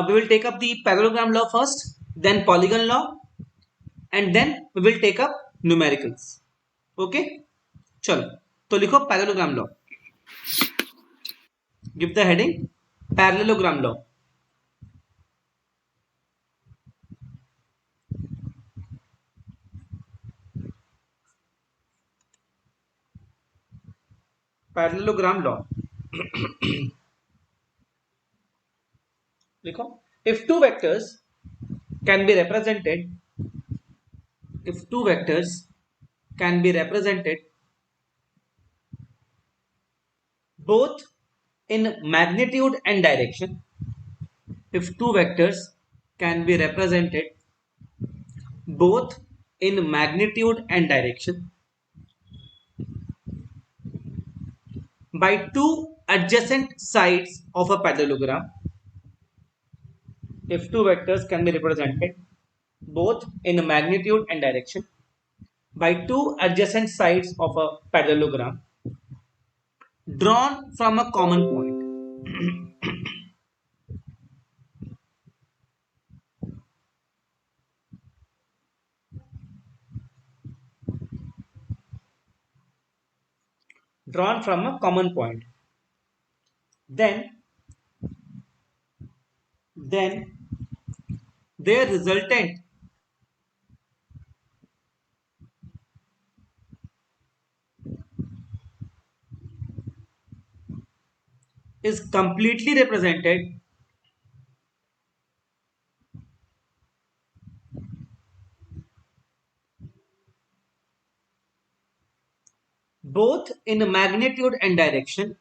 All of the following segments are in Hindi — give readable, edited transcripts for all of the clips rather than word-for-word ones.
we will take up the parallelogram law first, then polygon law, and then we will take up numericals. Okay, चलो तो लिखो parallelogram law. Give the heading parallelogram law. Parallelogram law. लिखो, if two vectors can be represented, if two vectors can be represented both in magnitude and direction, if two vectors can be represented both in magnitude and direction by two adjacent sides of a parallelogram, if two vectors can be represented both in magnitude and direction by two adjacent sides of a parallelogram drawn from a common point. Drawn from a common point, then their resultant is completely represented both in magnitude and direction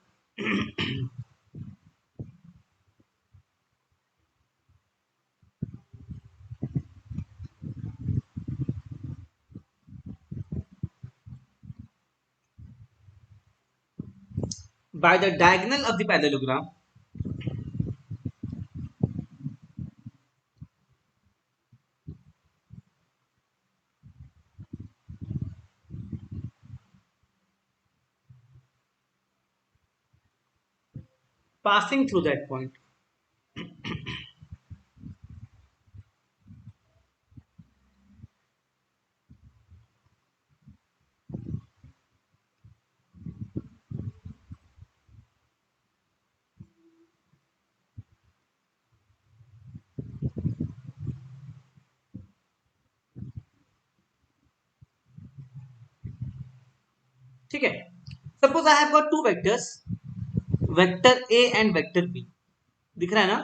by the diagonal of the parallelogram passing through that point. ठीक है, suppose I have got two vectors, vector A and vector B, दिख रहा है ना?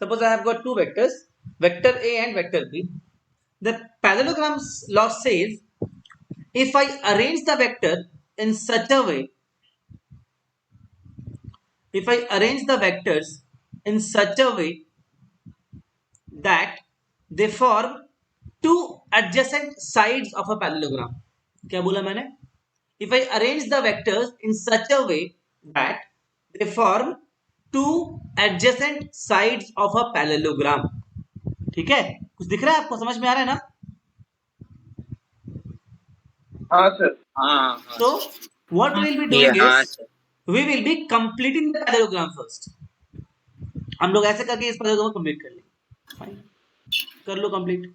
Suppose I have got two vectors, vector A and vector B. The parallelogram law says if I arrange the vector in such a way, if I arrange the vectors in such a way that they form two adjacent sides of a parallelogram. क्या बोला मैंने? If I arrange the vectors in such a way that they form two adjacent sides of a parallelogram. ठीक है, कुछ दिख रहा है आपको? समझ में आ रहा है ना? हाँ sir. So what we will be doing is we will be completing the parallelogram first. हम लोग ऐसे करके इस parallelogram को complete कर लेंगे. Fine, कर लो complete.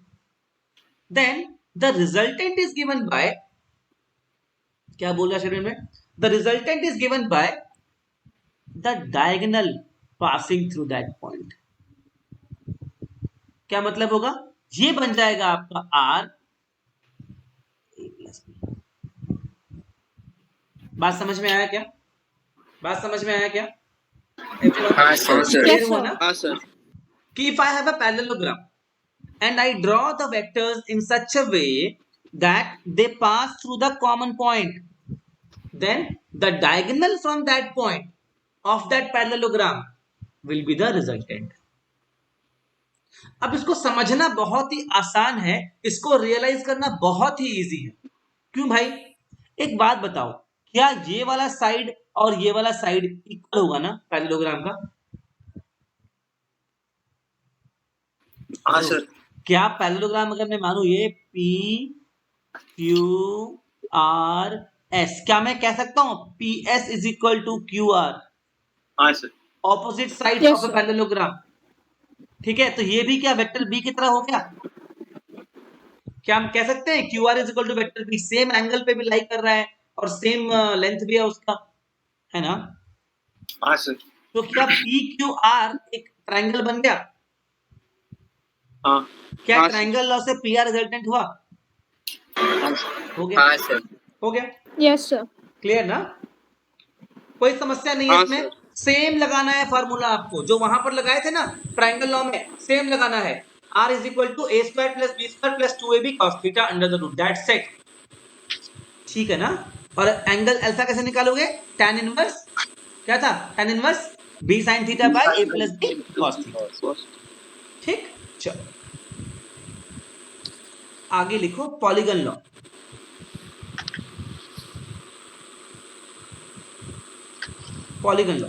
Then the resultant is given by, क्या बोल रहा है शेड्यूल में? The resultant is given by the diagonal passing through that point. क्या मतलब होगा? ये बन जाएगा आपका R A प्लस B. बात समझ में आया क्या? बात समझ में आया क्या? हाँ सर. क्लियर हुआ ना? हाँ सर. कि if I have a parallelogram and I draw the vectors in such a way that they pass through the common point, then the diagonal from that point of that parallelogram will be the resultant. अब इसको समझना बहुत ही आसान है, इसको रियलाइज करना बहुत ही इजी है. क्यों भाई? एक बात बताओ, क्या ये वाला साइड और ये वाला साइड इक्वल होगा ना पैरेललोग्राम का? हाँ सर. क्या पैरेललोग्राम अगर मैं मानूं ये P Q R S, क्या मैं कह सकता हूं PS is equal to QR? हाँ sir. Opposite side of a parallelogram. ठीक है, तो ये भी क्या वेक्टर बी की तरह हो गया। क्या हम कह सकते हैं Q R is equal to vector B, same angle पे भी लाई कर रहा है और सेम लेंथ भी है उसका, है ना। हाँ सर। तो क्या पी क्यू आर एक ट्राइंगल बन गया। हाँ क्या हाँ सर। ट्राइंगल लॉ से पी आर रिजल्टेंट हुआ। हाँ सर। हो गया। हाँ सर। हो गया। Yes sir. क्लियर ना, कोई समस्या नहीं है हाँ इसमें। सर। सेम लगाना है फार्मूला आपको, जो वहां पर लगाए थे ना ट्राइंगल लॉ में, सेम लगाना है। R is equal to A square plus B square plus 2ab cos theta under the root, that's set. ठीक है ना। और एंगल अल्फा कैसे निकालोगे, tan इनवर्स, क्या था tan inverse b sin theta by a plus b cos theta. ठीक, चलो आगे लिखो पॉलीगन लॉ। पॉलीगन लॉ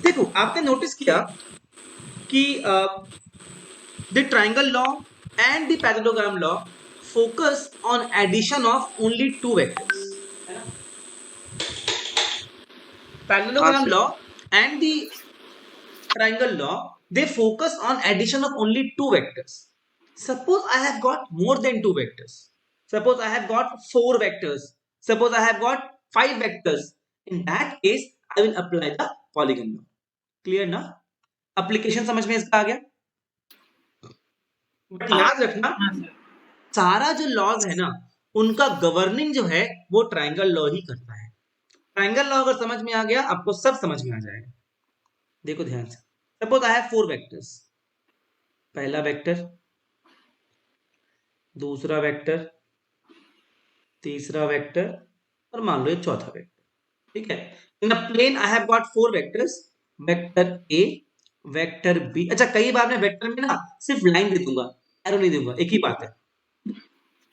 देखो, आपने नोटिस किया कि the triangle law and the parallelogram law focus on addition of only two vectors, है ना। हाँ Parallelogram sir. law and the triangle law, they focus on addition of only two vectors. Suppose I have got more than two vectors. Suppose I have got four vectors. Suppose I have got five vectors. In that case, I will apply the polygon law. Clear ना? Application समझ में इसका आ गया। बट याद रखना, सारा जो लॉज है ना, उनका गवर्निंग जो है वो ट्राइंगल लॉ ही करता है। ट्राइंगल लॉ अगर समझ में आ गया, आपको सब समझ में आ जाएगा। देखो ध्यान से, suppose I have four vectors, पहला वेक्टर, दूसरा वेक्टर, तीसरा वेक्टर और मान लो ये चौथा वेक्टर। ठीक है, in a plane I have got four vectors, vector A, vector B. अच्छा, कई बार मैं वेक्टर में ना सिर्फ लाइन दे दूंगा, एरो नहीं दूंगा, एक ही बात है।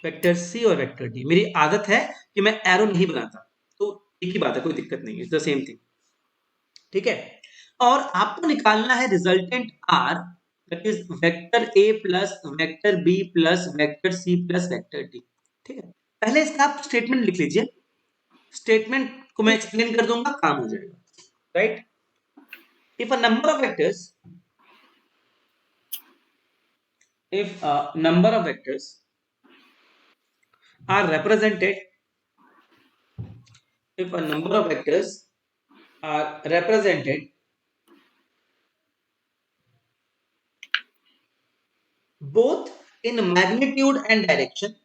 वेक्टर सी और वेक्टर डी, मेरी आदत है कि मैं एरो नहीं बनाता, तो एक ही बात है, कोई दिक्कत नहीं है, द सेम थिंग। ठीक है, और आपको निकालना है resultant R, that is vector A plus vector B plus vector C plus vector D. ठीक है, पहले इसका आप स्टेटमेंट लिख लीजिए, स्टेटमेंट को मैं एक्सप्लेन कर दूंगा, काम हो जाएगा। Right, if a number of vectors, if a number of vectors are represented, if a number of vectors are represented both in magnitude and direction,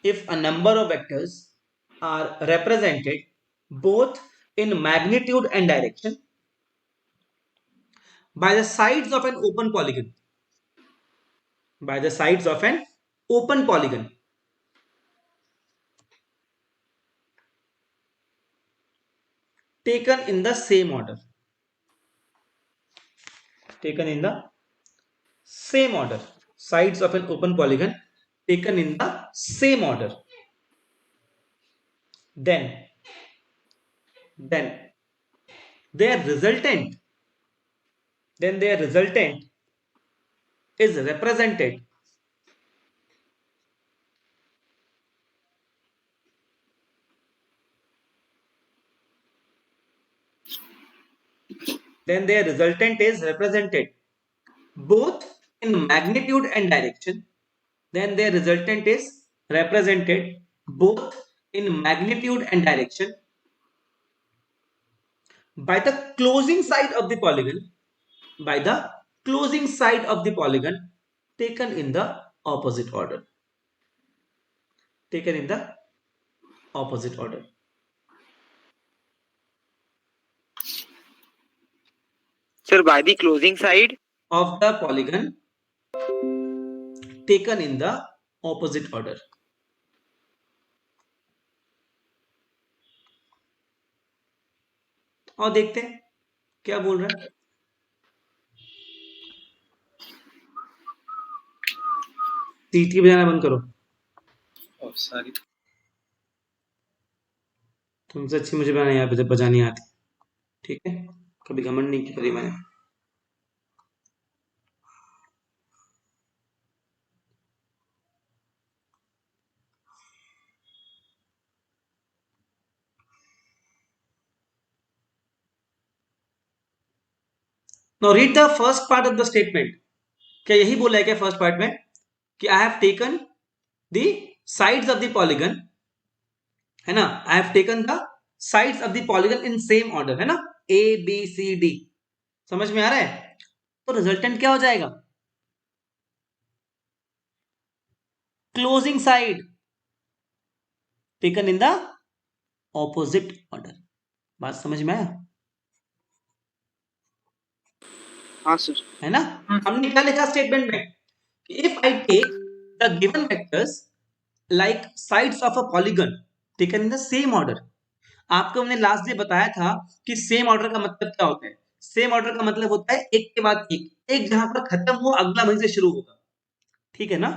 if a number of vectors are represented both in magnitude and direction by the sides of an open polygon, by the sides of an open polygon, taken in the same order, taken in the same order, sides of an open polygon taken in the same order, then their resultant, then their resultant is represented then their resultant is represented both in magnitude and direction, then their resultant is represented both in magnitude and direction by the closing side of the polygon, by the closing side of the polygon taken in the opposite order, taken in the opposite order. Sir, by the closing side of the polygon taken in the opposite order. और देखते हैं क्या बोल रहा है। सीटी बजाना बंद करो, सॉरी। तुमसे अच्छी मुझे बजानी आती। ठीक है, कभी घमंड नहीं करी मैंने। Now read the first part of the statement. क्या यही बोला है क्या फर्स्ट पार्ट में कि I have taken the sides of the polygon, है ना, I have taken the sides of the polygon in same order, है ना, ए बी सी डी. समझ में आ रहा है? तो रिजल्टेंट क्या हो जाएगा? Closing side taken in the opposite order. बात समझ में आया? हाँ सर. है ना? हमने क्या लिखा स्टेटमेंट में? If I take the given vectors like sides of a polygon taken in the same order. आपको हमने लास्ट डे बताया था कि सेम ऑर्डर का मतलब क्या होता है. सेम ऑर्डर का मतलब होता है एक के बाद एक, एक जहां पर खत्म हो अगला वहीं से शुरू होगा. ठीक है ना?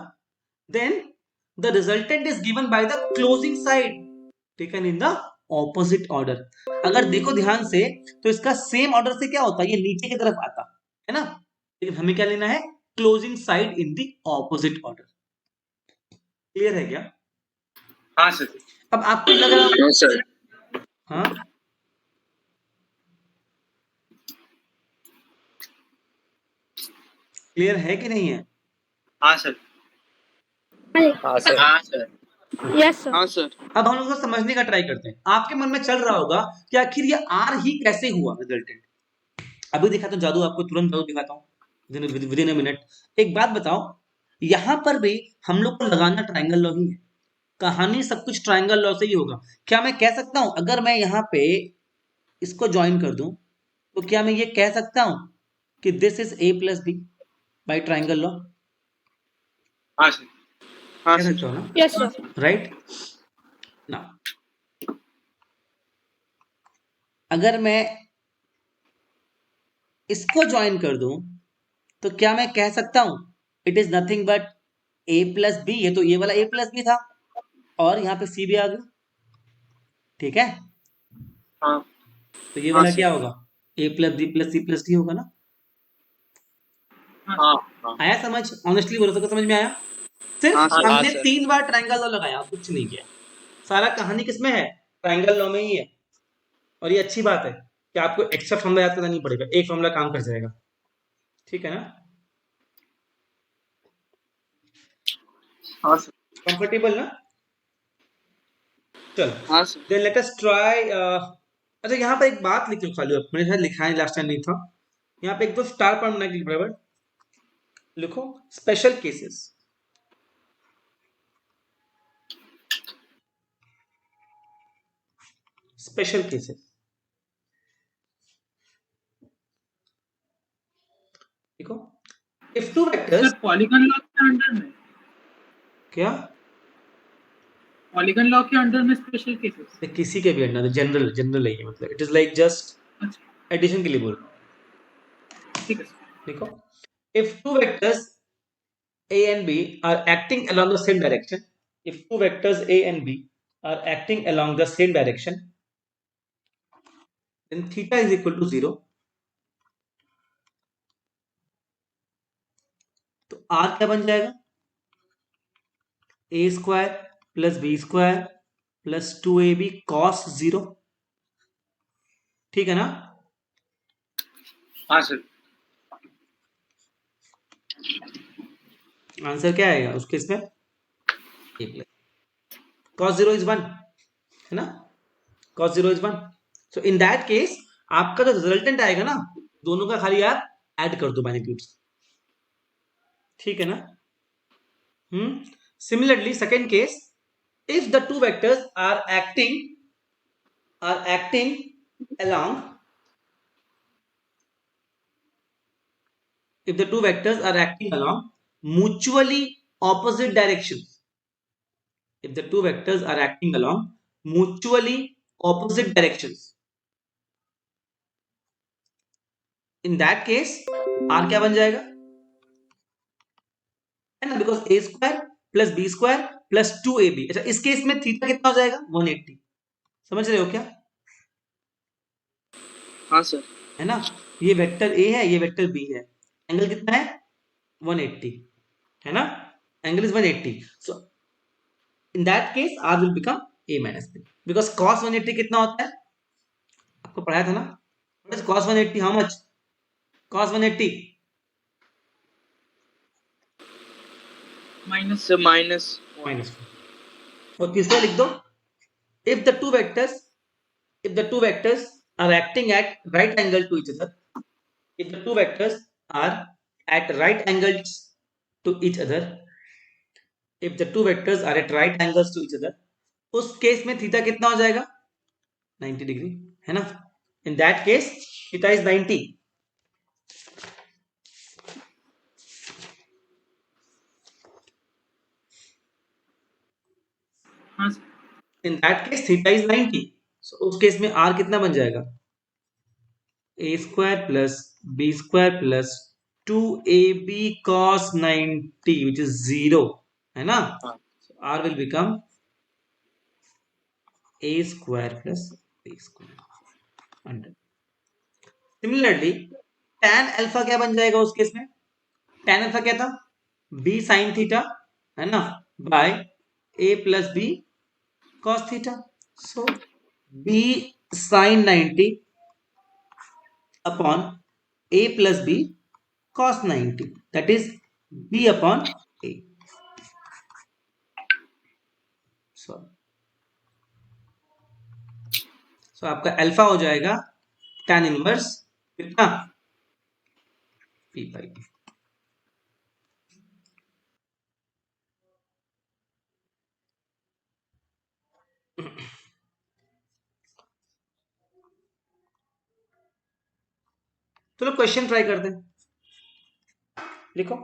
Then the resultant is given by the closing side taken in the opposite order. अगर देखो ध्यान से तो इसका सेम ऑर्डर से क्या होता है, ये नीचे की तरफ आता है ना, लेकिन हमें क्या लेना है? Closing side in the opposite order. Clear है क्या? हाँ सर. अब आपको लग रहा है हाँ सर. हाँ क्लियर है कि नहीं है? हाँ सर. हाँ सर. हाँ सर. Yes sir. हाँ सर. अब हम लोग को समझने का ट्राई करते हैं. आपके मन में चल रहा होगा कि आखिर ये आर ही कैसे हुआ रिजल्टेंट. अभी दिखाता हूँ जादू, आपको तुरंत जादू दिखाता हूँ विद इन अ मिनट. एक बात बताओ, यहां पर भी हम लोग को लगाना ट्रायंगल लॉ ही है. कहानी सब कुछ ट्रायंगल लॉ से ही होगा. क्या मैं कह सकता हूं अगर मैं यहाँ पे इसको ज्वाइन कर दूं तो क्या मैं ये कह सकता हूं कि this is A plus B by triangle law? हाँ सर. हाँ कह सर. सकता हूं ना? Yes sir. राइट ना. अगर मैं इसको ज्वाइन कर दूं तो क्या मैं कह सकता हूं it is nothing but A plus B. ये तो ये वाला ए प्लस बी था और यहाँ पे सी भी आ गया. ठीक है? हाँ. तो ये हाँ वाला सर. क्या होगा? A plus B plus C plus D होगा ना. हाँ. हाँ. आया समझ? ऑनेस्टली बोलो, सबको समझ में आया? सिर्फ हाँ सर. हमने हाँ सर. 3 बार ट्रायंगल लॉ लगाया, कुछ नहीं किया. सारा कहानी किसमें है? ट्रायंगल लॉ में ही है. और ये अच्छी बात है कि आपको एक्स्ट्रा फॉर्मूला याद करना नहीं पड़ेगा, एक फॉर्मूला काम कर जाएगा. ठीक है ना? हाँ सर. कंफर्टेबल ना? चलो हाँ sir. Then let us try. अच्छा यहाँ पर एक बात लिख लो खाली, मैंने शायद लिखा है लास्ट टाइम नहीं था. यहाँ पे एक दो स्टार पॉइंट बनाने के बराबर लिखो स्पेशल केसेस. स्पेशल केसेस देखो. If two vectors polygon law के अंडर में क्या पॉलीगन लॉ के अंडर में स्पेशल केसेस. किसी के भी अंडर जनरल जनरल है ये, मतलब इट इज लाइक जस्ट अच्छा एडिशन के लिए बोल. ठीक है सर. देखो if two vectors a and b are acting along the same direction, if two vectors a and b are acting along the same direction, then theta is equal to 0. तो r क्या बन जाएगा? a square plus B square plus 2ab cos 0. ठीक है ना? हाँ सर. आंसर क्या आएगा उसके इसमें? a प्लस cos 0 is 1, है ना? cos 0 is 1. so in that case आपका जो रिजल्टेंट आएगा ना, दोनों का खाली आप ऐड कर दो मैग्नीट्यूड्स. ठीक है ना? Similarly second case, if the two vectors are acting along, if the two vectors are acting along mutually opposite directions, if the two vectors are acting along mutually opposite directions, in that case r क्या बन जाएगा? है ना, because a square plus B square plus 2ab. अच्छा इस केस में थीटा कितना हो जाएगा? 180. समझ रहे हो क्या? हाँ सर. है ना? ये वेक्टर a है, ये वेक्टर b है. एंगल कितना है? 180, है ना? Angle is 180. So in that case r will become a minus b, because cos 180 कितना होता है? आपको पढ़ाया था ना? What is cos 180? How much? cos 180 minus So minus 1. minus 4 और तीसरा लिख दो if the two vectors are acting at right angle to each other, if the two vectors are at right angles to each other, if the two vectors are at right angles to each other, उस केस में थीटा कितना हो जाएगा 90 डिग्री, है ना? In that case theta is 90. हाँ sir In that case theta is 90. So उस केस में r कितना बन जाएगा a square plus b square plus 2ab cos 90 which is 0, है ना? हाँ. So r will become a square plus b square under. Similarly tan alpha क्या बन जाएगा उस केस में? tan alpha क्या था b sin theta, है ना, by a plus b cos theta. So b sin 90 upon a plus b cos 90, that is b upon a. So आपका अल्फा हो जाएगा tan इनवर्स कितना p/b. चलो क्वेश्चन ट्राई करते हैं. लिखो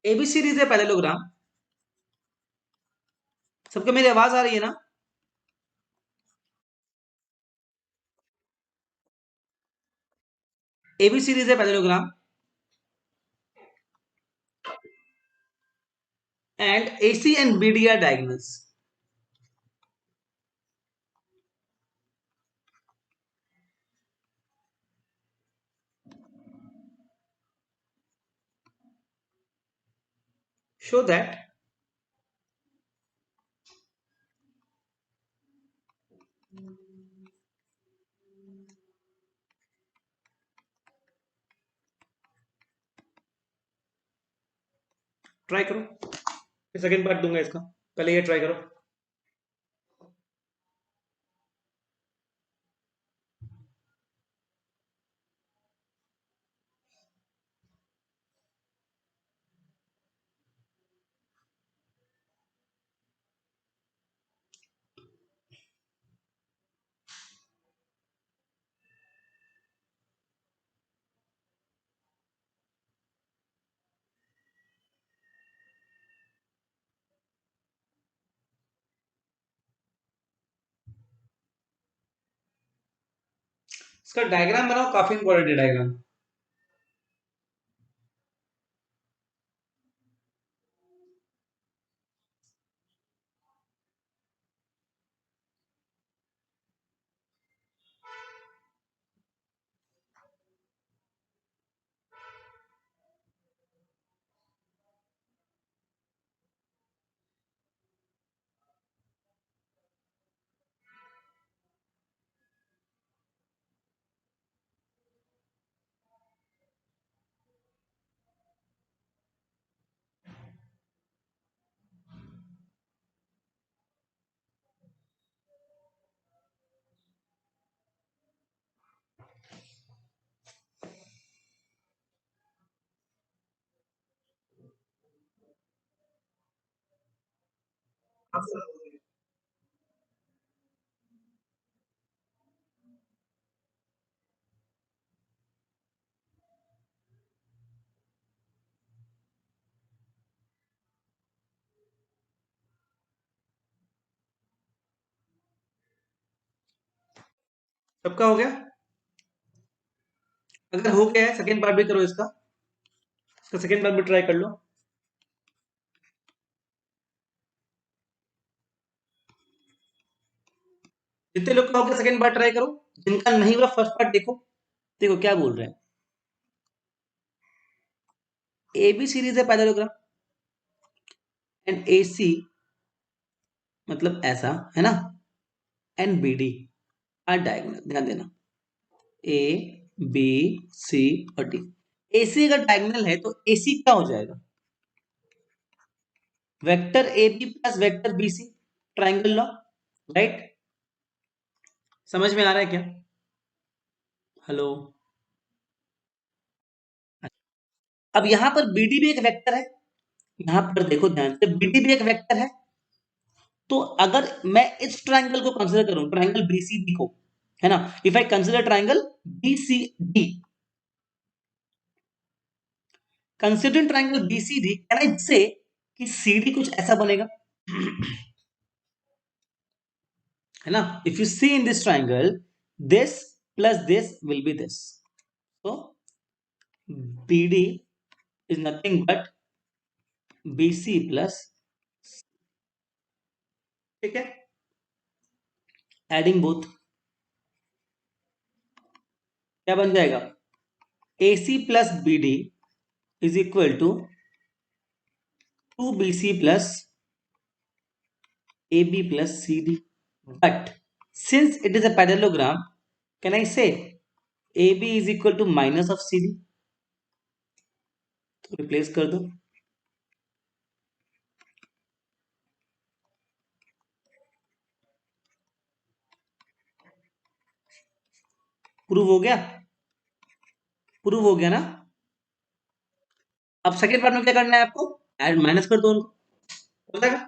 एबी सीरीज है पैरेललोग्राम. सबके मेरी आवाज आ रही है ना? एबी सीरीज है parallelogram and AC and BD are diagonals. Show that try करो. फिर सेकंड पार्ट दूंगा इसका, पहले ये ट्राई करो. इसका डायग्राम बनाओ, काफी इंपॉर्टेंट है डायग्राम. सबका हो गया? अगर हो गया है सेकंड पार्ट भी करो इसका सेकंड पार्ट भी ट्राई कर लो. जितने लोग का हो गया सेकंड पार्ट ट्राई करो. जिनका नहीं हुआ फर्स्ट पार्ट देखो. देखो क्या बोल रहे हैं. AB सीरीज है पैरेललोग्राम एंड AC मतलब ऐसा, है ना, एंड BD आर डायगोनल. ध्यान देना A B C और D. AC अगर डायगोनल है तो AC क्या हो जाएगा? Vector AB plus vector BC, triangle law, right? समझ में आ रहा है क्या? हेलो। अब यहां पर BD भी एक वेक्टर है, यहां पर देखो ध्यान से, BD भी एक वेक्टर है। तो अगर मैं इस ट्राइंगल को कंसीडर करूं, ट्राइंगल BCD को, है ना, if I consider triangle BCD, considering triangle BCD, can I say कि CD कुछ ऐसा बनेगा, है ना? If you see in this triangle, this plus this will be this, so BD is nothing but BC plus, ठीक है, एडिंग बोथ क्या बन जाएगा? AC plus BD is equal to 2BC plus AB plus CD. But since it is a parallelogram, can I say AB is equal to minus of CD? तो रिप्लेस कर दो, प्रूव हो गया, प्रूव हो गया ना? अब सेकेंड पार्ट में क्या करना है आपको? ऐड माइनस कर दो उनको, हो जाएगा।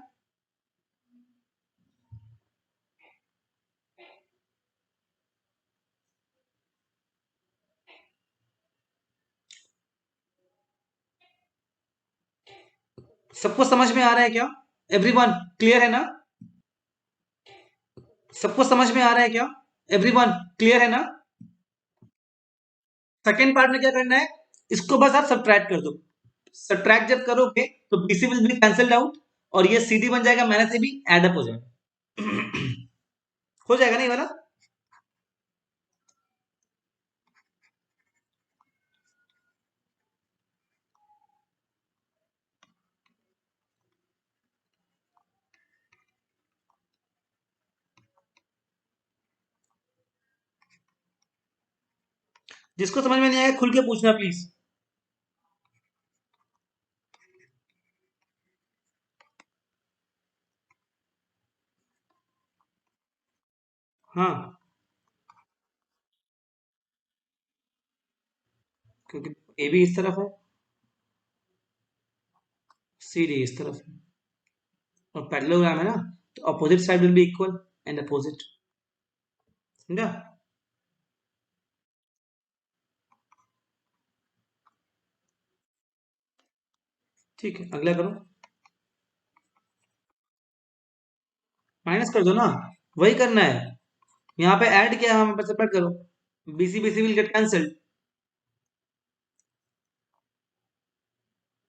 सबको समझ में आ रहा है क्या? एवरीवन क्लियर है ना? सबको समझ में आ रहा है क्या? एवरीवन क्लियर है ना? सेकेंड पार्ट में क्या करना है, इसको बस आप सब्ट्रैक्ट कर दो। सब्ट्रैक्ट जब करोगे तो BC will be cancelled out और ये CD बन जाएगा, माइनस AB एड अप हो जाएगा, हो जाएगा ना ये वाला? जिसको समझ में नहीं आया खुल के पूछना प्लीज। हाँ, क्योंकि AB इस तरफ है, CD इस तरफ है, और पैरेललोग्राम है ना, तो opposite side will be equal and opposite, समझा? ठीक है, अगला करो, माइनस कर दो ना, वही करना है। यहाँ पे ऐड किया, हम पे सेपरेट करो, BC BC will get cancelled,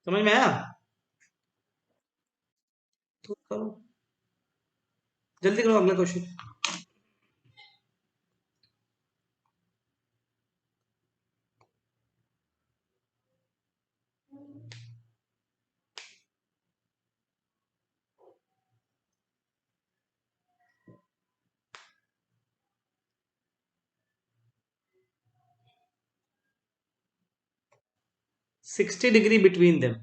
समझ में आया? तो करो, जल्दी करो अगला question. 60 degree between them.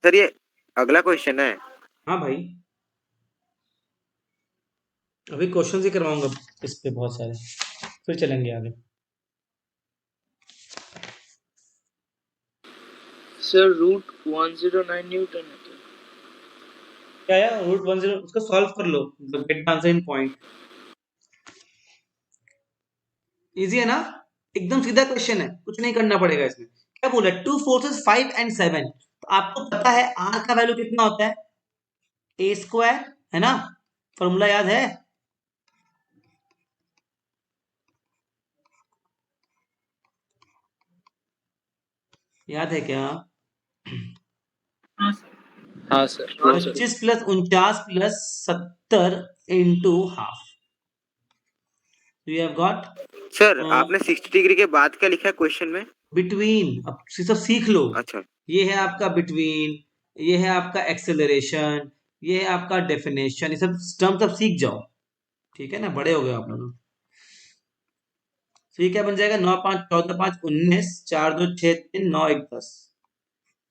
Sir ये अगला क्वेश्चन है। हाँ भाई, अभी क्वेश्चन ही करवाऊंगा इस पे बहुत सारे, फिर चलेंगे आगे। सर रूट 109 न्यूटन है क्या? क्या है रूट 10? उसको सॉल्व कर लो, get answer in point. Easy है ना? एकदम सीधा क्वेश्चन है, कुछ नहीं करना पड़ेगा इसमें। क्या बोला? टू फोर्सेस 5 एंड 7, तो आपको पता है R का वैल्यू कितना होता है? A स्क्वायर, है ना? फॉर्मूला याद है? याद है क्या? हाँ सर। हाँ sir. 25 plus 49 plus 70 into half, you have got sir आपने 60 डिग्री के बाद क्या लिखा है क्वेश्चन में? बिटवीन। अब सब सीख लो, अच्छा, ये है आपका बिटवीन, ये है आपका एक्सेलरेशन, ये है आपका डेफिनेशन, ये सब टर्म सब सीख जाओ, ठीक है ना? बड़े हो गए आप लोग। तो ये क्या बन जाएगा, 9 5 14 5 19, 4 2 6 3 9 1 10।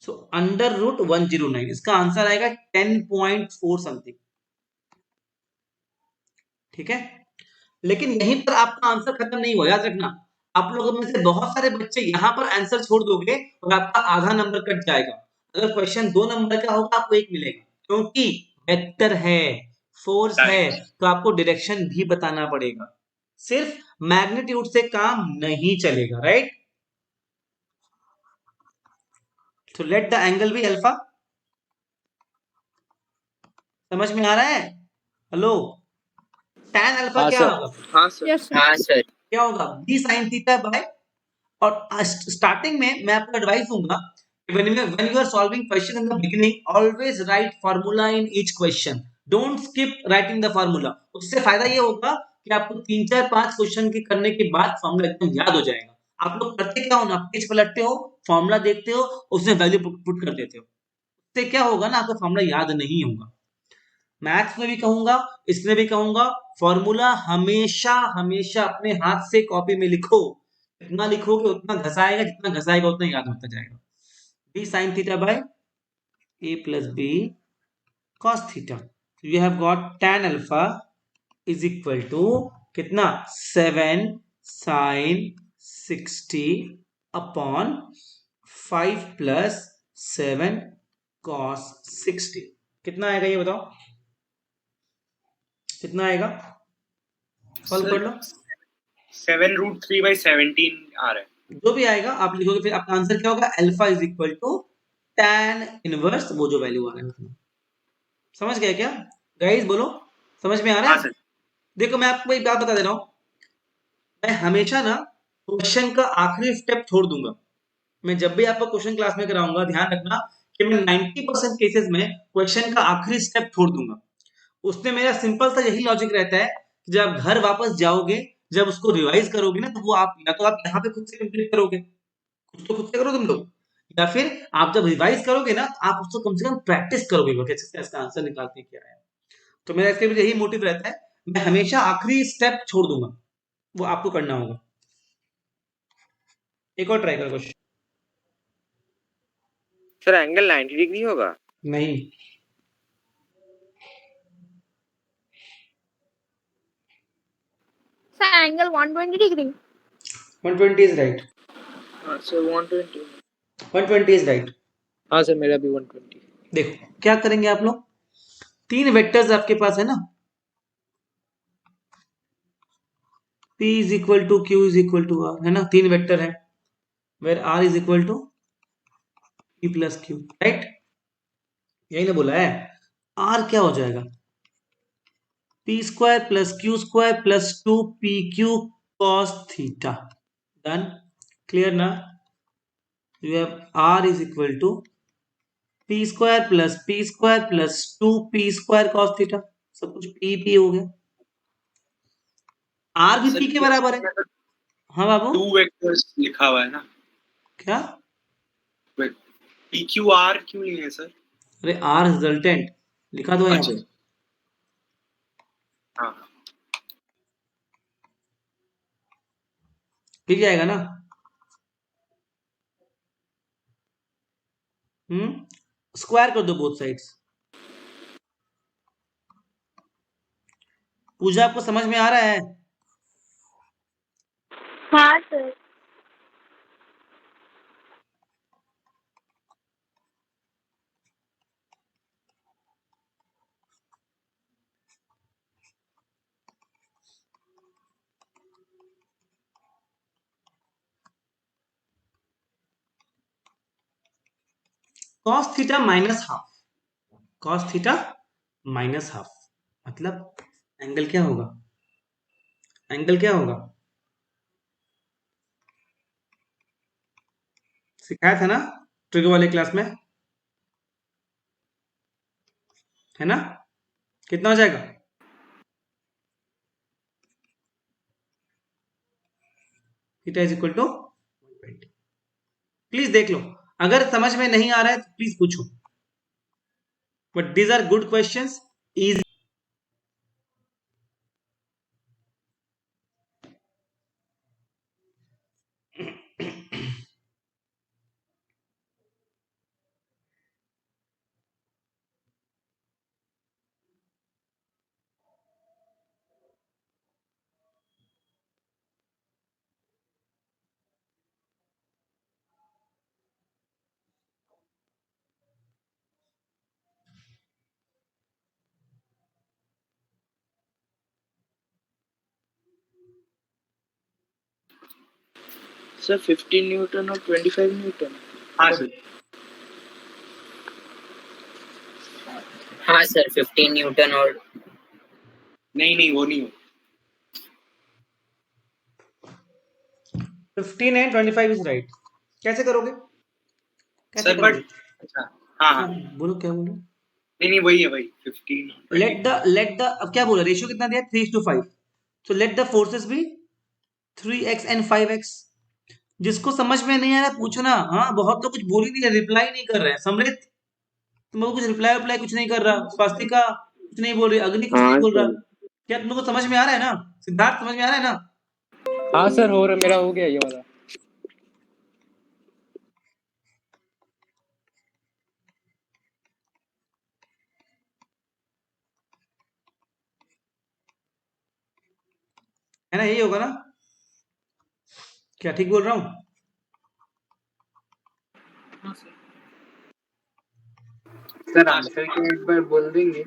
सो अंडर रूट 109 इसका आंसर आएगा 10.4 समथिंग। ठीक है, लेकिन यहीं पर आपका आंसर खत्म नहीं हुआ, याद रखना। आप लोगों में से बहुत सारे बच्चे यहाँ पर आंसर छोड़ दोगे और आपका आधा नंबर कट जाएगा। अगर क्वेश्चन 2 नंबर का होगा आपको 1 मिलेगा, क्योंकि वेक्टर है, फोर्स है, तो आपको डायरेक्शन भी बताना पड़ेगा। सिर्फ मैग्नीट्यूड से काम नहीं चलेगा, राइट। तो let the angle be alpha. समझ में आ रहा है? हेलो, tan अल्फा हाँ क्या सर। होगा? हाँ सर। Yes, sir. हाँ सर। क्या होगा? b sin थीटा बाय, और स्टार्टिंग में मैं आपको एडवाइस दूंगा, when you are solving question in the beginning, always write formula in each question, don't skip writing the formula। उससे फायदा ये होगा कि आपको 3 4 5 क्वेश्चन के करने के बाद फॉर्मूला एकदम याद हो जाएगा। आप लोग करते क्या हो ना, पेज पलटते हो, फॉर्मूला देखते हो, उसमें वैल्यू पुट कर देते हो, उससे क्या होगा ना, आपका फॉर्मूला याद नहीं होगा। मैथ्स में भी कहूंगा, इसमें भी कहूंगा, फॉर्मूला हमेशा हमेशा अपने हाथ से कॉपी में लिखो। जितना लिखोगे उतना घसाएगा, जितना घसाएगा उतना याद होता जाएगा। b sin theta by a plus b cos theta, you have got tan alpha is equal to कितना, 7 sin 60 upon 5 plus 7 cos 60। कितना आएगा ये बताओ, कितना आएगा? सॉल्व कर लो। 7√3/17 आ रहा है। जो भी आएगा आप लिखोगे, फिर आपका आंसर क्या होगा, alpha is equal to tan inverse वो जो वैल्यू आ रहा है। समझ गए क्या गाइस? बोलो, समझ में आ रहा हाँ है? सर। देखो मैं आपको एक बात बता दे रहा हूं, मैं हमेशा ना क्वेश्चन का आखिरी स्टेप छोड़ दूंगा। मैं जब भी आपको क्वेश्चन क्लास में कराऊंगा, ध्यान रखना कि मैं 90% केसेस में क्वेश्चन का आखिरी स्टेप छोड़ दूंगा। उसमें मेरा सिंपल सा यही लॉजिक रहता है कि जब आप घर वापस जाओगे, जब उसको रिवाइज करोगे ना, तो वो आप या तो आप यहाँ पे खुद से कंप्लीट करोगे, कुछ तो खुद से करो तुम लोग, या फिर आप जब रिवाइज करोगे ना, आप उसको कम से कम प्रैक्टिस करोगे कैसे इसका आंसर निकालते क्या है। तो मेरा इसके पीछे यही मोटिव रहता है, मैं हमेशा आखिरी स्टेप छोड़ दूंगा, वो आपको करना होगा। एक और ट्राई करो क्वेश्चन। सर एंगल 90 डिग्री होगा? नहीं, Sir, angle 120 degree. 120 is right, हाँ सर 120। 120 is right. हाँ सर मेरा भी 120। देखो क्या करेंगे आप लोग, 3 वेक्टर्स आपके पास है ना, P is equal to Q is equal to R, है ना, 3 वेक्टर है, where R is equal to P plus Q, right. यही ना बोला है, R क्या हो जाएगा, P square plus Q square plus 2PQ cos theta. Done, clear ना? you have R is equal to P square plus 2P square cos theta, सब कुछ P हो गया, R भी P के बराबर है। हाँ बाबू, 2 वेक्टर्स लिखा हुआ है ना, क्या? PQR क्यों नहीं है सर? अरे R रिजल्टेंट लिखा दो यहाँ अच्छा। पे, हाँ लिख जाएगा ना। स्क्वायर कर दो बोथ साइड्स। पूजा आपको समझ में आ रहा है? हाँ sir. cos theta minus half, cos theta minus half मतलब एंगल क्या होगा, एंगल क्या होगा, सिखाया था ना ट्रिगो वाले क्लास में, है ना? कितना हो जाएगा? Theta is equal to 120। Please देख लो, अगर समझ में नहीं आ रहा है तो प्लीज पूछो, but these are good questions, easy. Sir, 15 Newton or 25 Newton? हाँ सर हाँ सर 15 न्यूटन और नहीं नहीं वो नहीं हो 15 and 25 is right. कैसे करोगे? कैसे सर बट करोगे? अच्छा हाँ हाँ, हाँ बोलो क्या बोलो? नहीं नहीं वही है वही 15 let the अब क्या बोला? रेशियो कितना दिया? 3:5. So let the forces be 3x and 5x. जिसको समझ में नहीं आ रहा पूछना. हाँ, बहुत तो कुछ बोल ही नहीं रहे, रिप्लाई नहीं कर रहे हैं. समृत, तुम लोग कुछ रिप्लाई कुछ नहीं कर रहा. स्वास्तिका कुछ नहीं बोल रही. अग्नि कुछ नहीं बोल रहा. क्या तुम लोग को समझ में आ रहा है ना? सिद्धार्थ समझ में आ रहा है ना? हाँ सर हो रहा, मेरा हो गया ये वाला। है ना? यही होगा ना? क्या ठीक बोल रहा हूँ? सर आंसर के एक बार बोल देंगे।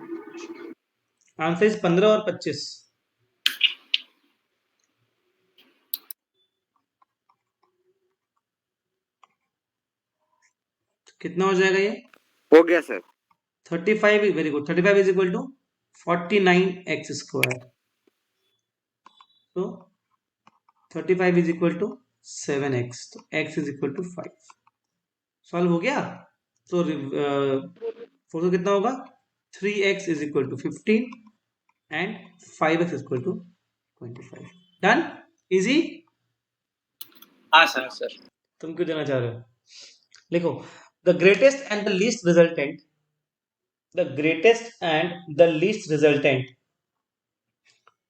आंसर इज 15 और 25. कितना हो जाएगा ये? हो गया sir 35 is very good. 35 is equal to 49x square. So 35 is equal to 7x. तो x is equal to 5. Solve हो गया? तो फोटो कितना होगा? 3x is equal to 15 and 5x is equal to 25. Done? Easy? हाँ सर सर तुम क्यों देना चाह रहे हो? लिखो the greatest and the least resultant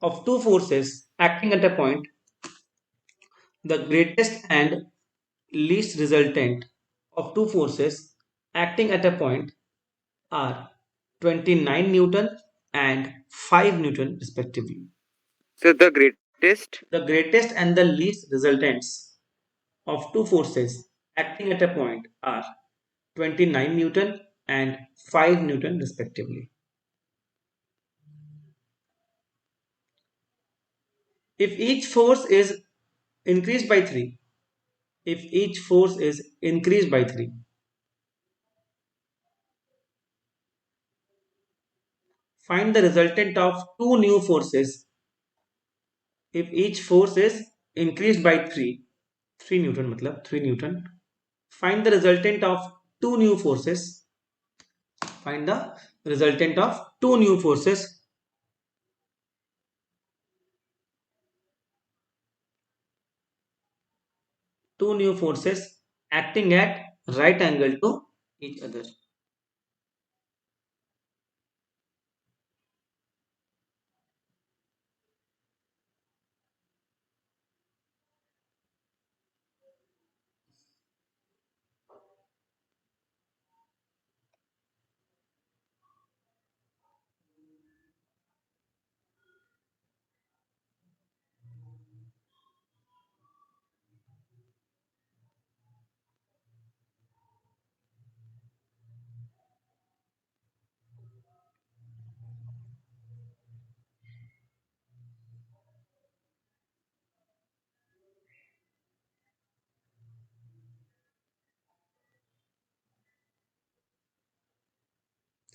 of two forces acting at a point, the greatest and least resultant of two forces acting at a point are 29 Newton and 5 Newton respectively. so the greatest The greatest and the least resultants of two forces acting at a point are 29 Newton and 5 Newton respectively. If each force is increased by 3, find the resultant of two new forces. If each force is increased by 3 Newton मतलब 3 Newton, find the resultant of two new forces. Find the resultant of two new forces. Two new forces acting at right angle to each other.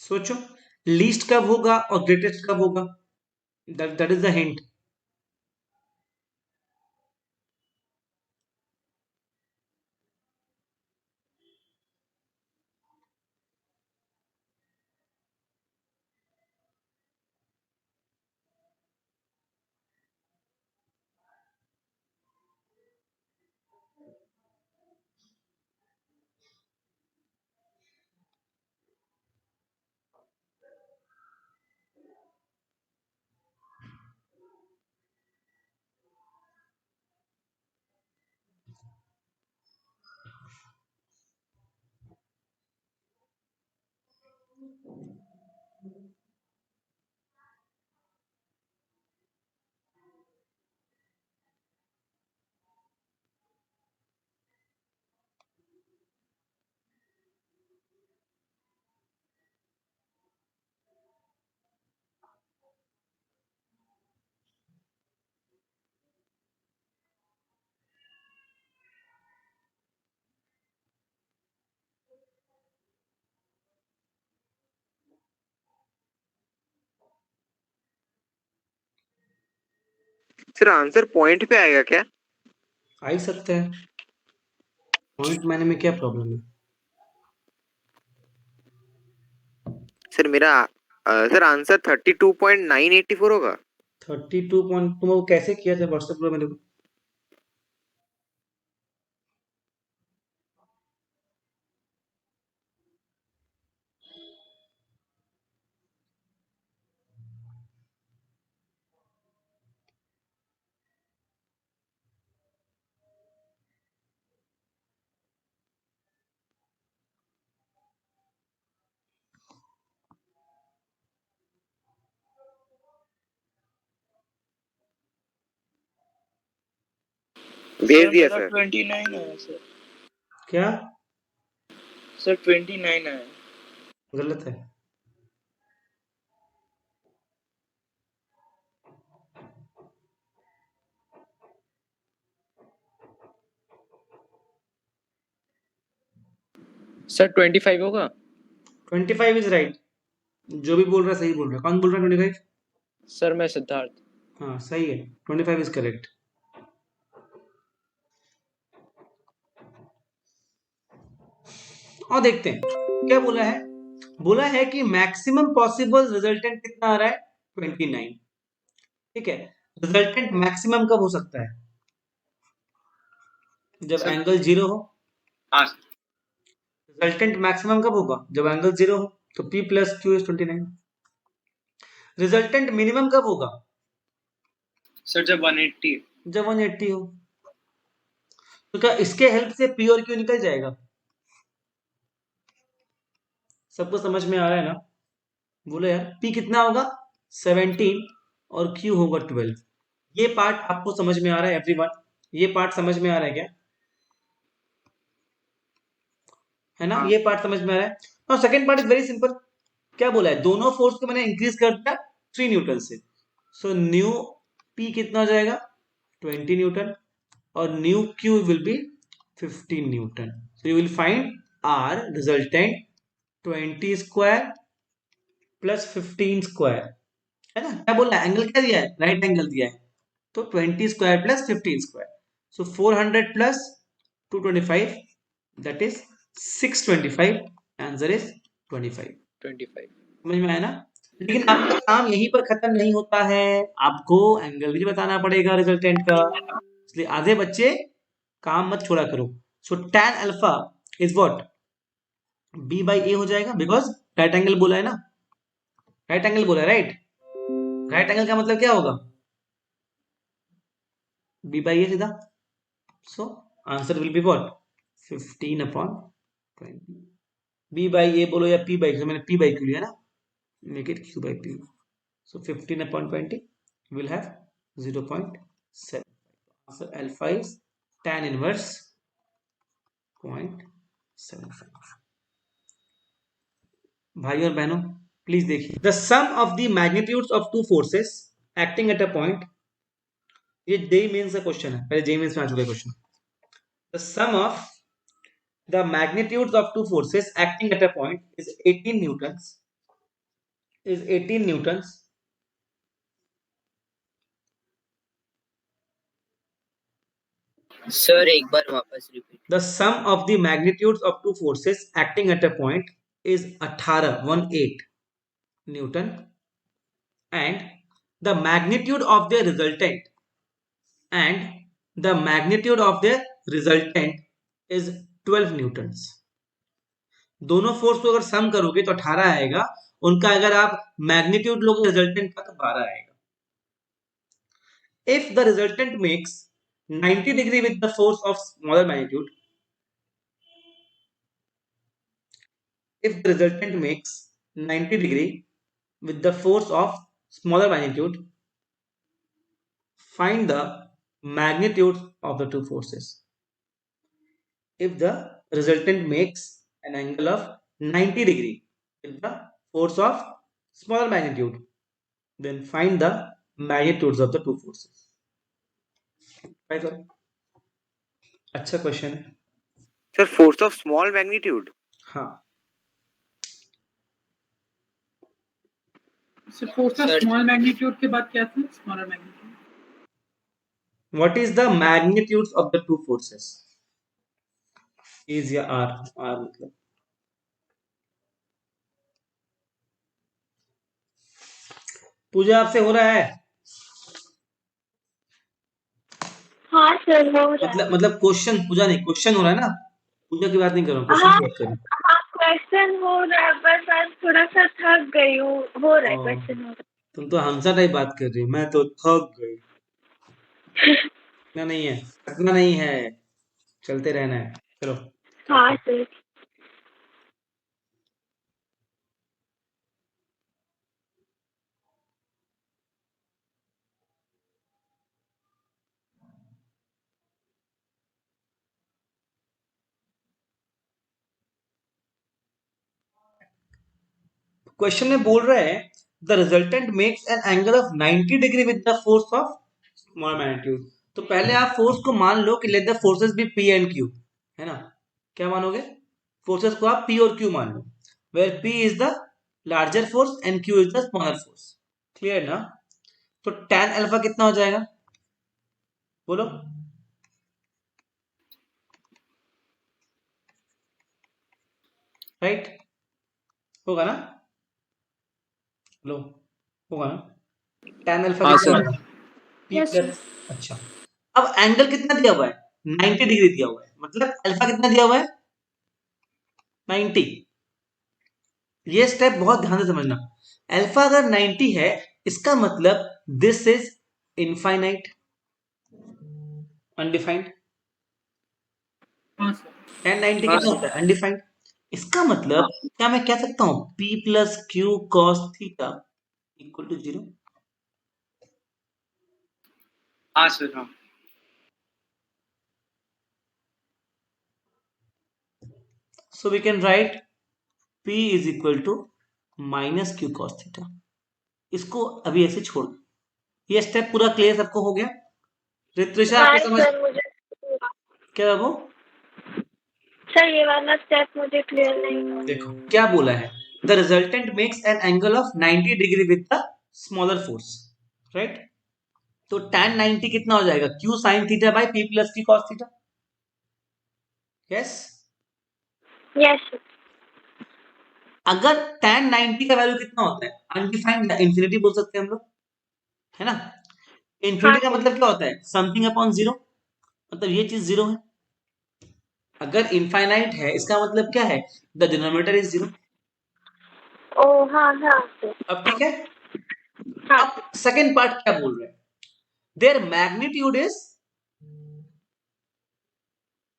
सोचो लीस्ट कब होगा और ग्रेटेस्ट कब होगा. That is the hint. Sir answer point पे आएगा क्या? आ ही सकता है, पॉइंट मैंने में क्या प्रॉब्लम है? सर मेरा सर आंसर 32.984 होगा। 32 पॉइंट तुम वो कैसे किया था व्हाट्सएप पर मेरे को? भेज दिया मेरा सर। 29 आया सर। क्या सर 29 आया। गलत है? सर 25 होगा। 25 इज राइट। जो भी बोल रहा है सही बोल रहा है। कौन बोल रहा है 25? सर मैं सिद्धार्थ। हाँ सही है, 25 इज करेक्ट। और देखते हैं क्या बोला है। बोला है कि मैक्सिमम पॉसिबल रिजल्टेंट कितना आ रहा है? 29। ठीक है, रिजल्टेंट मैक्सिमम कब हो सकता है? जब सर एंगल 0 हो। हाँ सर। रिजल्टेंट मैक्सिमम कब होगा? जब एंगल 0 हो। तो P plus Q is 29। Resultant minimum कब होगा? सर जब 180 है। जब 180 हो। तो क्या इसके हेल्प से P और Q निकल जाएगा? सबको समझ में आ रहा है ना? बोलो यार, P कितना होगा? 17 और Q होगा 12। ये पार्ट आपको समझ में आ रहा है एवरीवन? ये पार्ट समझ में आ रहा है क्या? है ना? हाँ ये पार्ट समझ में आ रहा है। और second part is very simple. क्या बोला है? दोनों फोर्स को मैंने इंक्रीज कर दिया 3 न्यूटन से। सो न्यू P कितना हो जाएगा? 20 न्यूटन। और new Q will be 15 Newton. So you will find R resultant 20 square plus 15 square. है ना? क्या बोल रहा है? एंगल क्या दिया है? राइट एंगल दिया है। तो 20 square plus 15 square. So 400 plus 225 that is 625। Answer is 25। 25। समझ में आया ना? लेकिन आपका काम यहीं पर खत्म नहीं होता है, आपको एंगल भी बताना पड़ेगा रिजल्टेंट का। इसलिए आधे बच्चे काम मत छोड़ा करो। So tan alpha is what? B by A हो जाएगा, बिकॉज राइट एंगल बोला है ना। राइट एंगल बोला है, राइट? राइट एंगल का मतलब क्या होगा? B बाई ए सीधा। So answer will be what? 15 upon 20। B by A बोलो या P बाई Q, मैंने P बाई Q लिया ना, make it Q by P. So 15 upon 20 will have 0.7. Answer alpha is tan inverse 0.75. भाई और बहनों प्लीज देखिए, the sum of the magnitudes of two forces acting at a point. ये जेई मेंस का क्वेश्चन है, पहले जेई मेंस में आ चुका है question. The sum of the magnitudes of two forces acting at a point is 18 newtons. Is 18 newtons. Sir एक बार वापस repeat. The sum of the magnitudes of two forces acting at a point is 18 Newton, and the magnitude of their resultant is 12 Newtons. दोनों फोर्स को अगर सम करोगे तो 18 आएगा, उनका अगर आप मैग्नीट्यूड लोगे रिजल्टेंट का तो 12 आएगा। If the resultant makes 90 degree with the force of smaller magnitude, if the resultant makes 90 degree with the force of smaller magnitude, find the magnitude of the two forces. If the resultant makes an angle of 90 degree with the force of smaller magnitude, then find the magnitudes of the two forces. Right, sir? अच्छा क्वेश्चन है। Sir force of small magnitude. हाँ, फोर्स ऑफ स्मॉल मैग्नीट्यूड के बाद क्या था? Smaller magnitude. What is the magnitudes of the two forces? Is या R मतलब पूजा आपसे हो रहा है? हाँ सर हो रहा है। मतलब क्वेश्चन पूजा नहीं, क्वेश्चन हो रहा है ना, पूजा की बात नहीं कर रहा हूँ, क्वेश्चन हाँ की बात कर रहा हूँ। हाँ क्वेश्चन हो रहा है, बस आज थोड़ा सा थक गई हूँ। हो रहा है, ओ, क्वेश्चन हो रहा तुम तो हमसा टाइप बात कर रही हो, मैं तो थक गई। इतना नहीं है, इतना नहीं है, चलते रहना है। चलो है। हाँ सर। क्वेश्चन में बोल रहा है the resultant makes an angle of 90 degree with the force of small magnitude. तो पहले आप फोर्स को मान लो कि let the forces be P and Q, है ना? क्या मानोगे? फोर्सेस को आप पी और क्यू मान लो, where P is the larger force and Q is the smaller force. Clear ना? तो tan अल्फा कितना हो जाएगा बोलो? राइट, होगा ना? लो, होगा ना? tan अल्फा हाँ, कितना सर। होगा? P Yes, plus. अच्छा, अब एंगल कितना दिया हुआ है? 90 डिग्री दिया हुआ है, मतलब अल्फा कितना दिया हुआ है? 90। ये स्टेप बहुत ध्यान से समझना। अल्फा अगर 90 है, इसका मतलब दिस इज इनफाइनाइट, अनडिफाइंड। हाँ सर। tan 90 हाँ, कितना होता है? अनडिफाइंड। इसका मतलब क्या मैं कह सकता हूं P plus Q cos theta equal to 0? हाँ सर। हाँ So we can write P is equal to minus Q cos theta. इसको अभी ऐसे छोड़ दो। ये स्टेप पूरा क्लियर सबको हो गया? ऋतुषा हाँ आपको समझ सर मुझे क्या बाबू? सर ये वाला स्टेप मुझे क्लियर नहीं हुआ। देखो क्या बोला है, the resultant makes an angle of 90 degree with the smaller force, right? तो tan 90 कितना हो जाएगा? Q sin theta by P plus Q cos theta. Yes? Yes sir. अगर tan 90 का वैल्यू कितना होता है? अनडिफाइंड या इंफिनिटी बोल सकते हैं हम लोग, है ना? हाँ इंफिनिटी का सर। मतलब क्या होता है? समथिंग अपॉन जीरो, मतलब ये चीज जीरो है। अगर इनफाइनाइट है, इसका मतलब क्या है? The denominator is zero. Oh हाँ हाँ सर। अब ठीक है? हाँ अब सेकेंड पार्ट क्या बोल रहे हैं? देयर मैग्नीट्यूड इज,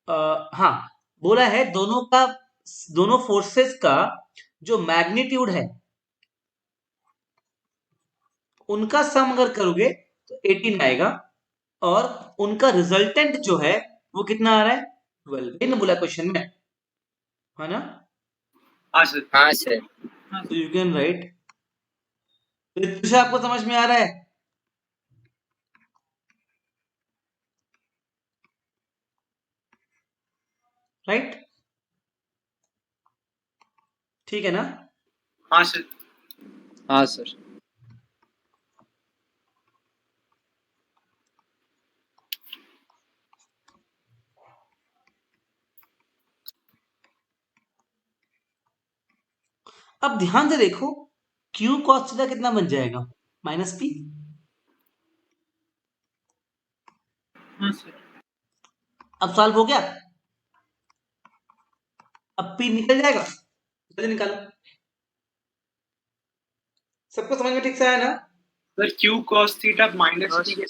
हाँ, बोला है दोनों का, दोनों फोर्सेस का जो मैग्नीट्यूड है उनका सम अगर करोगे तो 18 आएगा, और उनका रिजल्टेंट जो है वो कितना आ रहा है? 12। इन बोला क्वेश्चन में, है ना? हाँ सर। हाँ, सर। तो यू कैन राइट। ऋतुषा आपको समझ में आ रहा है? राइट, ठीक है ना? हाँ सर। हाँ, सर। अब ध्यान से देखो, Q cos थीटा कितना बन जाएगा? Minus P। हाँ सर। अब सॉल्व हो गया? अब P निकल जाएगा, जल्दी निकालो। सबको समझ में ठीक से आया ना? Sir Q cos theta minus हाँ, टी सर। के।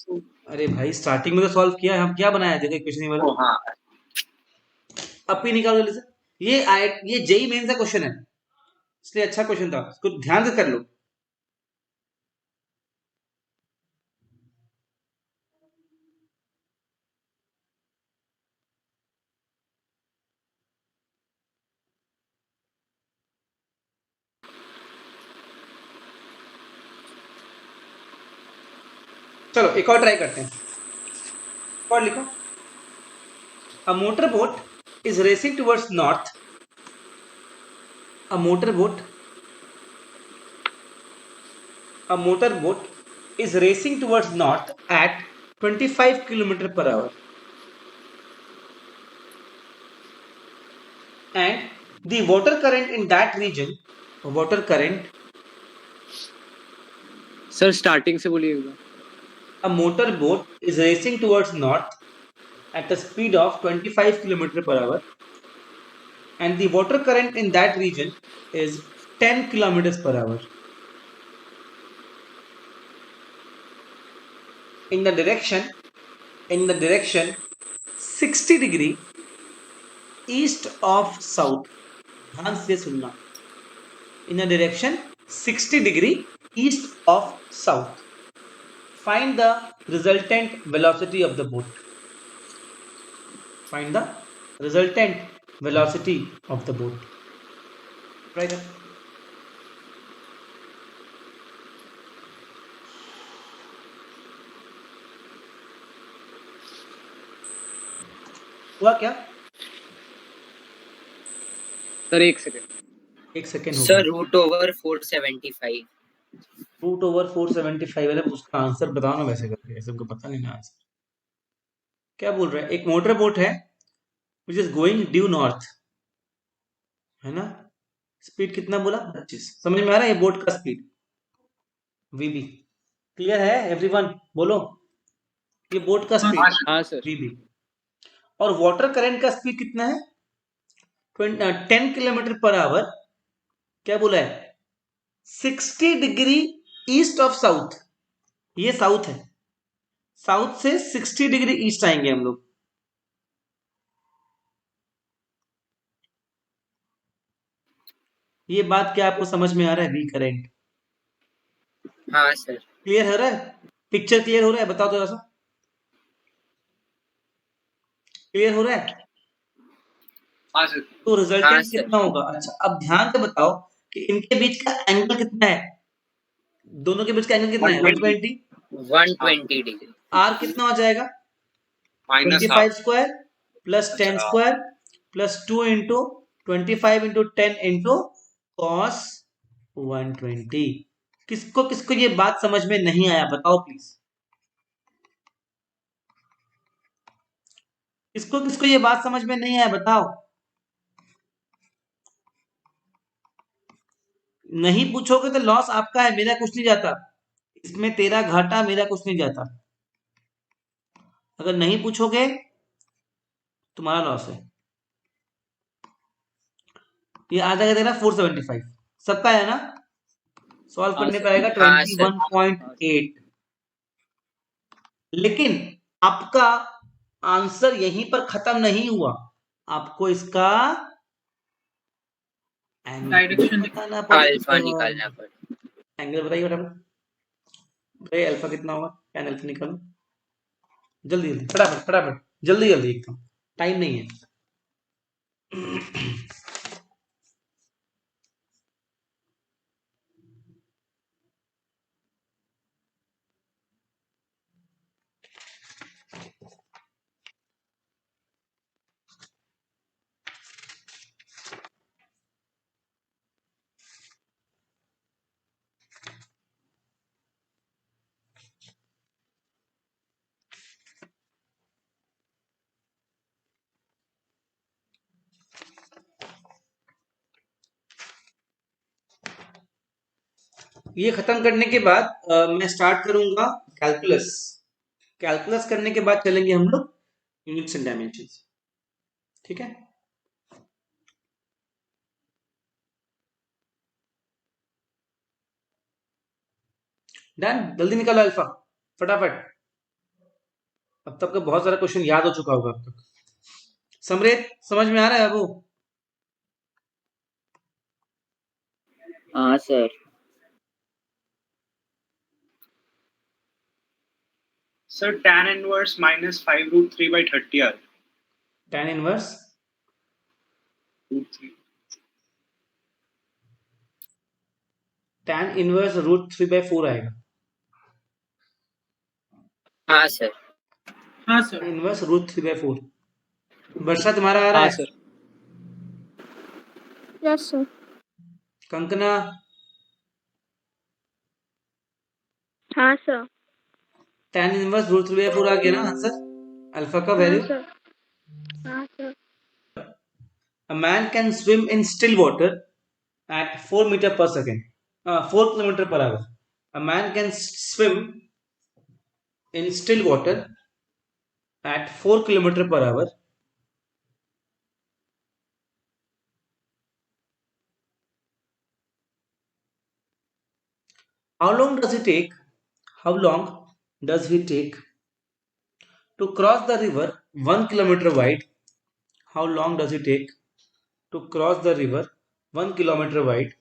अरे भाई स्टार्टिंग में तो सॉल्व किया है, हम क्या बनाया देखो इक्वेशन वाला। ओ हाँ। अब P निकालो जल्दी से। ये जेई मेन का क्वेश्चन है, इसलिए अच्छा क्वेश्चन था, इसको ध्यान से कर लो। चलो एक और ट्राई करते हैं, और लिखो। A motor boat is racing towards north. A motorboat is racing towards north at 25 kilometer per hour. And the water current in that region, water current, sir starting से बोलिए एक बार. a motor boat is racing towards north at a speed of 25 kilometer per hour, and the water current in that region is 10 kilometers per hour. In the direction 60 degree east of south. ध्यान से सुनना. In a direction 60 degree east of south. Find the resultant velocity of the boat. Find the resultant velocity of the boat. Right up. हुआ क्या? सर एक सेकंड. एक second sir root over 475. Root over 475 है. उसका आंसर बताओ ना वैसे करके. सबको पता नहीं ना आंसर. क्या बोल रहा है? एक मोटर बोट है which is going due north, है ना. स्पीड कितना बोला? 25. समझ में आ रहा है ये बोट का स्पीड? वीबी क्लियर है एवरीवन? बोलो. ये बोट का स्पीड हाँ सर. वीबी. और वाटर करंट का स्पीड कितना है? 10 किलोमीटर पर आवर. क्या बोला है? 60 डिग्री ईस्ट ऑफ साउथ. ये साउथ है. साउथ से 60 डिग्री ईस्ट आएंगे हम लोग. ये बात क्या आपको समझ में आ रहा है? वी करंट हाँ सर. क्लियर हो रहा है? पिक्चर क्लियर हो रहा है? बताओ थोड़ा सा. क्लियर हो रहा है? हाँ सर. तो रिजल्टेंट हाँ, सर. कितना होगा? अच्छा अब ध्यान से बताओ कि इनके बीच का एंगल कितना है. दोनों के बीच का एंगल कितना है? 120. 120 डिग्री. आर कितना हो जाएगा? माइनस 25 स्क्वायर प्लस 10 अच्छा. Square plus 2 into 25 into 10 into cos 120. किसको किसको ये बात समझ में नहीं आया बताओ प्लीज. किसको किसको ये बात समझ में नहीं आया बताओ. नहीं पूछोगे तो लॉस आपका है, मेरा कुछ नहीं जाता इसमें. तेरा घाटा, मेरा कुछ नहीं जाता. अगर नहीं पूछोगे तुम्हारा लॉस है. ये आ जाएगा तेरा 475. सबका है ना? सॉल्व करने पे आएगा हाँ, सर. 21.8. लेकिन आपका आंसर यहीं पर खत्म नहीं हुआ. आपको इसका Direction बताना अल्फा निकालना पड़ेगा. एंगल बताइए फटाफट. भाई अल्फा कितना होगा? tan अल्फा निकालो जल्दी जल्दी, फटाफट फटाफट, जल्दी जल्दी, एकदम टाइम नहीं है. ये खत्म करने के बाद मैं स्टार्ट करूंगा कैलकुलस. कैलकुलस करने के बाद चलेंगे हम लोग यूनिट्स एंड डायमेंशंस. ठीक है. डन. जल्दी निकालो अल्फा फटाफट. अब तक का बहुत सारा क्वेश्चन याद हो चुका होगा अब तक. समरेत समझ में आ रहा है वो? हाँ sir. Sir, tan inverse minus 5 root 3 by 30 are tan inverse root 3. tan inverse root 3/4 आएगा. हाँ सर. हाँ सर. Inverse root 3/4. वर्षा तुम्हारा आ रहा हाँ है? सर. Yes sir. कंकना हाँ सर. tan इनवर्स रूट 3 पूरा आ गया ना आंसर अल्फा का हाँ वैल्यू. सर. हाँ sir. A man can swim in still water at 4 meter per second. 4 kilometer per hour. A man can swim in still water at 4 kilometer per hour. How long does he take? How long does he take to cross the river 1 kilometer wide? How long does it take to cross the river 1 kilometer wide?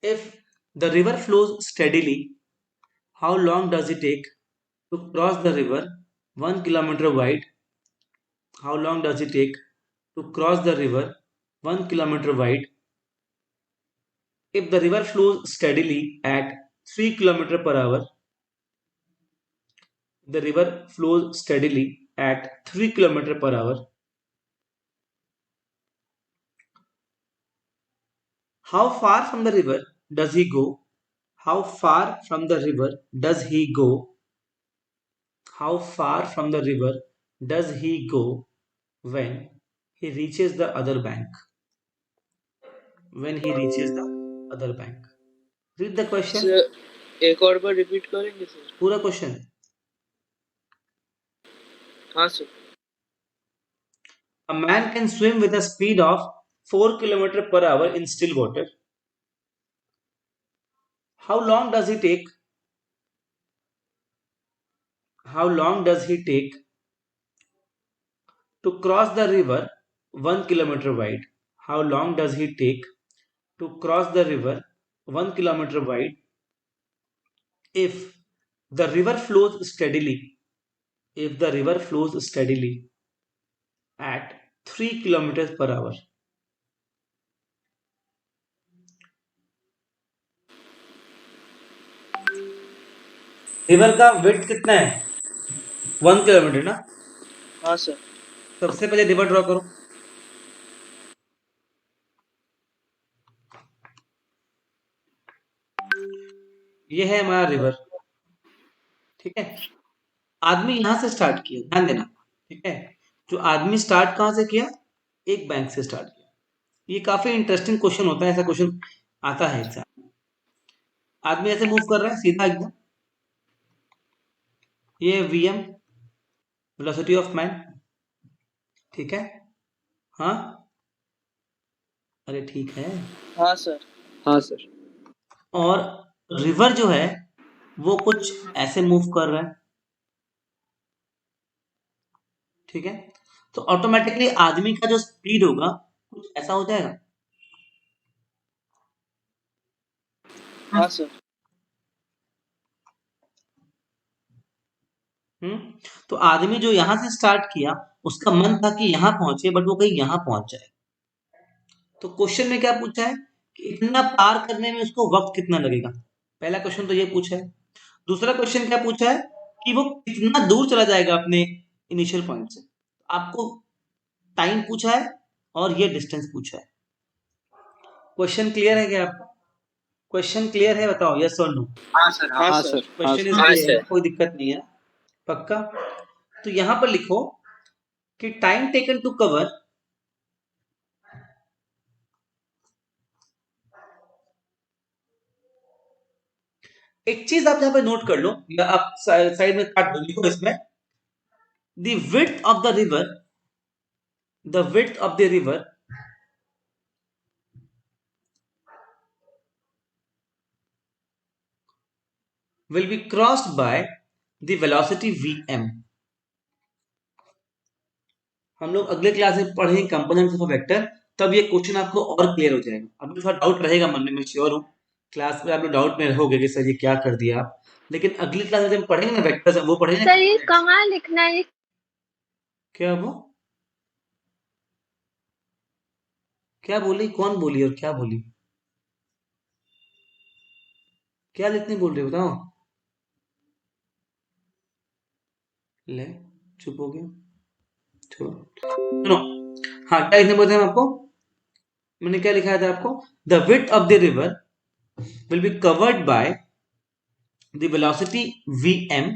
If the river flows steadily, how long does it take to cross the river 1 kilometer wide? How long does it take to cross the river 1 kilometer wide? If the river flows steadily at 3 kilometer per hour, the river flows steadily at 3 kilometer per hour. How far from the river does he go? How far from the river does he go? How far from the river does he go when he reaches the other bank? When he reaches the other bank. Read the question. Sir एक और बार रिपीट करेंगे सर? पूरा क्वेश्चन. हाँ sir. A man can swim with a speed of 4 km per hour in still water. How long does he take? How long does he take to cross the river 1 kilometer wide? How long does he take to cross the river 1 kilometer wide? If the river flows steadily, if the river flows steadily at 3 kilometers per hour. River का विड्थ कितना है? 1 किलोमीटर ना. हाँ सर. सबसे पहले रिवर ड्रॉ करो. ये है हमारा रिवर. ठीक है. आदमी यहां से स्टार्ट किया, ध्यान देना. ठीक है. जो आदमी स्टार्ट कहां से किया? एक बैंक से स्टार्ट किया. ये काफी इंटरेस्टिंग क्वेश्चन होता है, ऐसा क्वेश्चन आता है एग्जाम. आदमी ऐसे मूव कर रहा है सीधा एकदम. ये वीएम वेलोसिटी ऑफ मैन. ठीक है. हाँ अरे ठीक है. हाँ सर. हाँ सर. और रिवर जो है वो कुछ ऐसे मूव कर रहा है. ठीक है. तो ऑटोमेटिकली आदमी का जो स्पीड होगा कुछ ऐसा हो जाएगा. हाँ सर. तो आदमी जो यहां से स्टार्ट किया उसका मन था कि यहां पहुंचे, बट वो कहीं यहां पहुंच जाए. तो क्वेश्चन में क्या पूछा है कि इतना पार करने में उसको वक्त कितना लगेगा. पहला क्वेश्चन तो ये पूछा है. दूसरा क्वेश्चन क्या पूछा है कि वो कितना दूर चला जाएगा अपने इनिशियल पॉइंट से. आपको टाइम पूछा है और ये डिस्टेंस पूछा है. क्वेश्चन क्लियर है क्या आपको? क्वेश्चन क्लियर है, बताओ यस और नो. हाँ सर. हाँ हाँ सर. सर. क्वेश्चन इज हाँ, क्लियर, सर. कोई दिक्कत नहीं है. पक्का. तो यहां पर लिखो कि टाइम टेकन टू कवर एक चीज आप यहां पे नोट कर लो या आप साइड में काट दो. लिखो इसमें the width of the river, the width of the river will be crossed by the velocity vm. हम लोग अगले क्लास में पढ़ेंगे कंपोनेंट्स ऑफ वेक्टर, तब ये क्वेश्चन आपको और क्लियर हो जाएगा. अभी थोड़ा डाउट रहेगा मन में, मैं श्योर हूँ क्लास में आप लोग डाउट में रहोगे कि सर ये क्या कर दिया आप. लेकिन अगली क्लास में जब पढ़ेंगे ना वेक्टर्स, वो पढ़ेंगे. सर ये कहाँ लिखना है? क्या वो क्या बोली, कौन बोली और क्या बोली, क्या लिखने बोल रहे हो बताओ. ले चुप हो गया. सुनो. हाँ क्या लिखने बोलते हैं आपको? मैंने क्या लिखा था आपको? The width of the river will be covered by the velocity Vm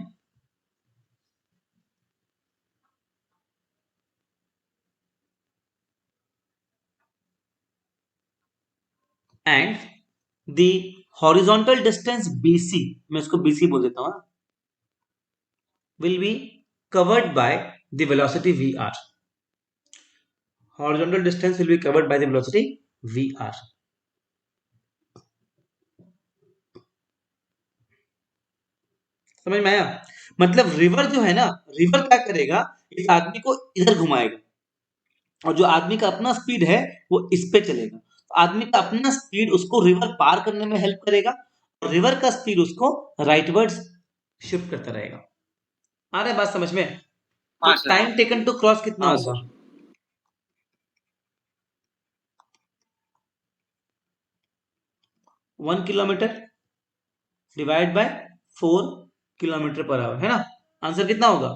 and the horizontal distance BC, मैं इसको BC बोल देता हूँ, will be covered by the velocity Vr. Horizontal distance will be covered by the velocity Vr. समझ में आया? मतलब रिवर जो है ना, रिवर क्या करेगा, इस आदमी को इधर घुमाएगा, और जो आदमी का अपना स्पीड है वो इस पे चलेगा। तो आदमी का अपना स्पीड उसको रिवर पार करने में हेल्प करेगा, और रिवर का स्पीड उसको राइटवर्ड्स शिफ्ट करता रहेगा। आ रहा है बात समझ में? हाँ तो sir. Time taken to cross कितना हाँ होगा? 1 kilometre divide by 4 kilometre per hour, है ना? आंसर कितना होगा?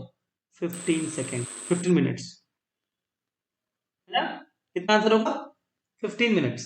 15 सेकेंड, 15 मिनट्स, है ना? कितना आंसर होगा? 15 मिनट्स।